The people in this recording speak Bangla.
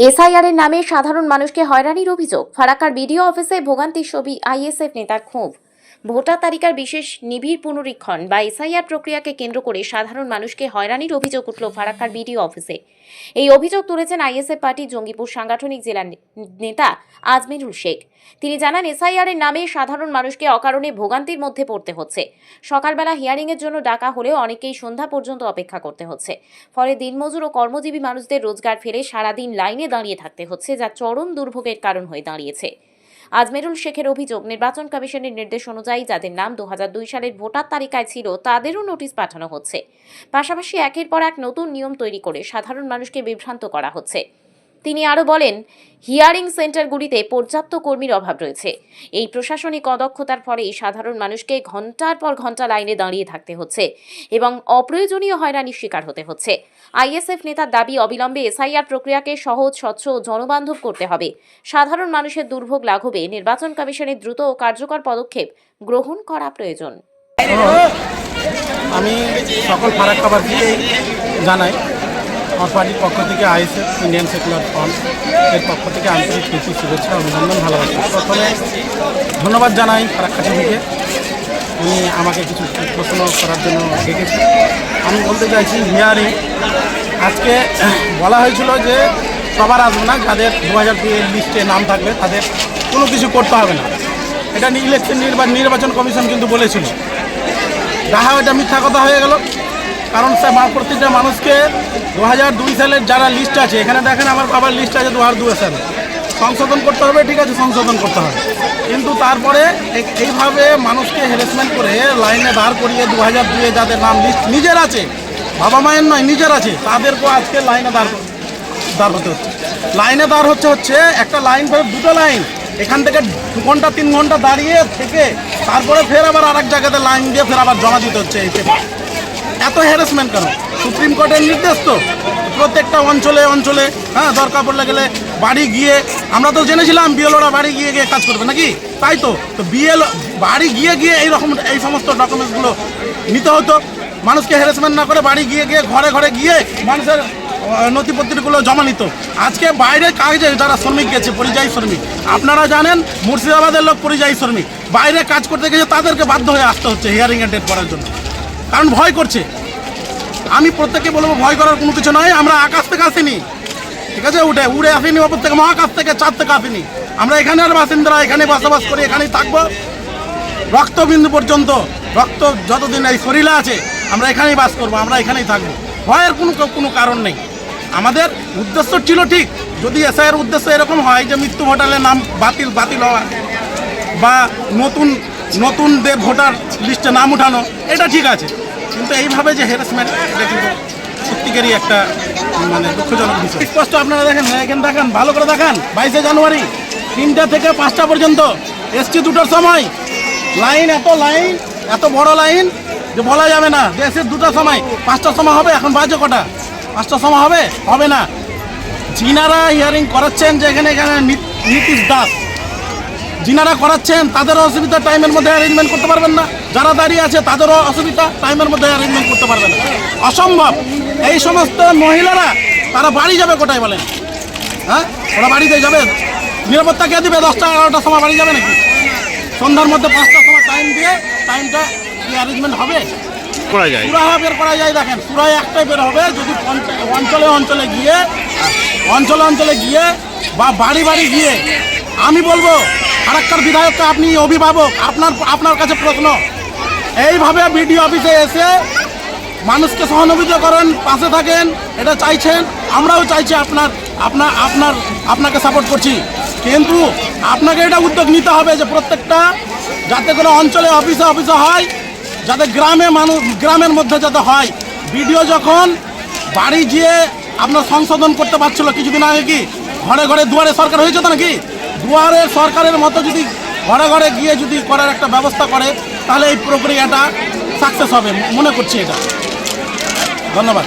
এসআইআর এর নামে সাধারণ মানুষকে হয়রানির অভিযোগ। ফারাক্কার বিডিও অফিসে ভোগান্তির ছবি, আইএসএফ নেতার ক্ষোভ। ভোটার তালিকার বিশেষ নিবিড় পুনরীক্ষণ বা এসআইআর প্রক্রিয়াকে কেন্দ্র করে সাধারণ মানুষকে হয়রানির অভিযোগ উঠল ফারাক্কার বিডিও অফিসে। এই অভিযোগ তুলেছেন আইএসএফ পার্টির জঙ্গিপুর সাংগঠনিক জেলা নেতা আজমেরুল শেখ। তিনি জানান, এসআইআর এর নামে সাধারণ মানুষকে অকারণে ভোগান্তির মধ্যে পড়তে হচ্ছে। সকালবেলা হিয়ারিং এর জন্য ডাকা হলেও অনেকেই সন্ধ্যা পর্যন্ত অপেক্ষা করতে হচ্ছে। ফলে দিনমজুর ও কর্মজীবী মানুষদের রোজগার ফেলে সারাদিন লাইনে দাঁড়িয়ে থাকতে হচ্ছে, যা চরম দুর্ভোগের কারণ হয়ে দাঁড়িয়েছে। আজমেরুল শেখের অভিযোগ, নির্বাচন কমিশনের নির্দেশ অনুযায়ী যাদের নাম 2002 সালের ভোটার তালিকায় ছিল তাদেরও নোটিশ পাঠানো হচ্ছে। পাশাপাশি একের পর এক নতুন নিয়ম তৈরি করে সাধারণ মানুষকে বিভ্রান্ত করা হচ্ছে। তিনি আরও বলেন, হিয়ারিং সেন্টারগুলিতে পর্যাপ্ত কর্মীর অভাব রয়েছে। এই প্রশাসনিক অদক্ষতার ফলে সাধারণ মানুষকে ঘন্টার পর ঘন্টা লাইনে দাঁড়িয়ে থাকতে হচ্ছে এবং অপ্রয়োজনীয় হয়রানির শিকার হতে হচ্ছে। আইএসএফ নেতার দাবি, অবিলম্বে এসআইআর প্রক্রিয়াকে সহজ, স্বচ্ছ ও জনবান্ধব করতে হবে। সাধারণ মানুষের দুর্ভোগ লাঘবে নির্বাচন কমিশনের দ্রুত ও কার্যকর পদক্ষেপ গ্রহণ করা প্রয়োজন। আমি সকল ফারাক্কাবাসীকে জানাই, আমার পার্টির পক্ষ থেকে আইএসএফ ইন্ডিয়ান সেকুলার ফ্রন্ট এর পক্ষ থেকে আন্তরিক প্রীতি, শুভেচ্ছা, অভিনন্দন, ভালোবাসা। প্রথমে ধন্যবাদ জানাই ফারাক্কা টিভিকে, উনি আমাকে কিছু প্রশ্ন করার জন্য ডেকেছে। আমি বলতে চাইছি, হিয়ারিং আজকে বলা হয়েছিল যে সবার আসবে না, যাদের 2002 লিস্টে নাম থাকবে তাদের কোনো কিছু করতে হবে না। এটা নির্বাচন কমিশন কিন্তু বলেছিল। যাহা এটা মিথ্যা কথা হয়ে গেল, কারণ প্রত্যেকটা মানুষকে 2002 সালের যারা লিস্ট আছে, এখানে দেখেন আমার বাবার লিস্ট আছে 2002 সালে, সংশোধন করতে হবে, ঠিক আছে, সংশোধন করতে হবে, কিন্তু তারপরে এইভাবে মানুষকে হ্যারাসমেন্ট করে লাইনে দাঁড় করিয়ে 2002 যাদের নাম লিস্ট নিজের আছে, বাবা মায়ের নয়, নিজের আছে, তাদেরকেও আজকে লাইনে দাঁড় হতে হচ্ছে। লাইনে দাঁড় হচ্ছে একটা লাইন, দুটো লাইন, এখান থেকে 2 ঘন্টা 3 ঘন্টা দাঁড়িয়ে থেকে তারপরে ফের আবার আরেক জায়গাতে লাইন দিয়ে ফের আবার জমা দিতে হচ্ছে। এই এত হ্যারাসমেন্ট কেন? সুপ্রিম কোর্টের নির্দেশ তো প্রত্যেকটা অঞ্চলে অঞ্চলে, দরকার পড়লে গেলে বাড়ি গিয়ে, আমরা তো জেনেছিলাম বিএলওরা বাড়ি গিয়ে কাজ করবে নাকি, তাই তো বিএলও বাড়ি গিয়ে এই সমস্ত ডকুমেন্টসগুলো নিতে হতো। মানুষকে হ্যারাসমেন্ট না করে বাড়ি গিয়ে ঘরে ঘরে গিয়ে মানুষের নথিপত্রগুলো জমা নিত। আজকে বাইরে কাজে যারা শ্রমিক গেছে, পরিযায়ী শ্রমিক, আপনারা জানেন মুর্শিদাবাদের লোক পরিযায়ী শ্রমিক, বাইরে কাজ করতে গেছে তাদেরকে বাধ্য হয়ে আসতে হচ্ছে হিয়ারিংয়ে ডেট করার জন্য, কারণ ভয় করছে। আমি প্রত্যেককে বলবো, ভয় করার কোনো কিছু নয়। আমরা আকাশ থেকে আসিনি, ঠিক আছে, উড়ে আসিনি, ওপর থেকে মহাকাশ থেকে, চাঁদ থেকে আসিনি। আমরা এখানের বাসিন্দারা, এখানে বসবাস করি, এখানেই থাকবো রক্তবিন্দু পর্যন্ত। রক্ত যতদিন এই শরীরে আছে আমরা এখানেই বাস করবো, আমরা এখানেই থাকবো। ভয়ের কোনো কারণ নেই। আমাদের উদ্দেশ্য ছিল ঠিক, যদি এসআইয়ের উদ্দেশ্য এরকম হয় যে মৃত্যু ভোটারের নাম বাতিল হওয়া বা নতুনদের ভোটার লিস্টে নাম উঠানো, এটা ঠিক আছে, কিন্তু এইভাবে যে হ্যারাসমেন্ট, এটা কিন্তু সত্যিকারই একটা দুঃখজনক বিষয়। স্পষ্ট আপনারা দেখেন, এখানে দেখেন, ভালো করে দেখেন, 22শে জানুয়ারি 3টা থেকে 5টা পর্যন্ত এসছি 2টার সময়। লাইন এত বড় লাইন যে বলা যাবে না যে এসে 2টার সময়, 5টার সময় হবে। এখন বাজে কটা? 5টার সময় হবে না। যিনারা হিয়ারিং করাচ্ছেন, যে এখানে নীতিশ দাস যিনারা করাচ্ছেন, তাদেরও অসুবিধা, টাইমের মধ্যে অ্যারেঞ্জমেন্ট করতে পারবেন না। যারা দাঁড়িয়ে আছে তাদেরও অসুবিধা, টাইমের মধ্যে অ্যারেঞ্জমেন্ট করতে পারবেন না, অসম্ভব। এই সমস্ত মহিলারা তারা বাড়ি যাবে কোথায় বলেন? ওরা বাড়িতে যাবে, নিরাপত্তা কে দিবে? 10টা 11টার সময় বাড়ি যাবে নাকি? সন্ধ্যার মধ্যে 5টার সময় টাইম দিয়ে টাইমটা কি অ্যারেঞ্জমেন্ট হবে? সুরাহা বের করা যায়। দেখেন, সুরায় একটাই বের হবে যদি অঞ্চলে গিয়ে বা বাড়ি গিয়ে। আমি বলবো, ফারাক্কার বিধায়ককে, আপনি অভিভাবক, আপনার কাছে প্রশ্ন, এইভাবে বিডিও অফিসে এসে মানুষকে সহানুভূতি করেন, পাশে থাকেন, এটা চাইছেন, আমরাও চাইছি, আপনাকে সাপোর্ট করছি, কিন্তু আপনাকে এটা উদ্যোগ নিতে হবে যে প্রত্যেকটা যাতে করে অঞ্চলে অফিসে হয়, যাতে গ্রামের মধ্যে যাতে হয়। বিডিও যখন বাড়ি গিয়ে আপনার সংশোধন করতে পারছিল কিছুদিন আগে, কি ঘরে ঘরে দুয়ারে সরকার হয়েছে তো নাকি? দুয়ারে সরকারের মতো যদি ঘরে ঘরে গিয়ে যদি করার একটা ব্যবস্থা করে, তাহলে এই প্রক্রিয়াটা সাকসেস হবে মনে করছি এটা। ধন্যবাদ।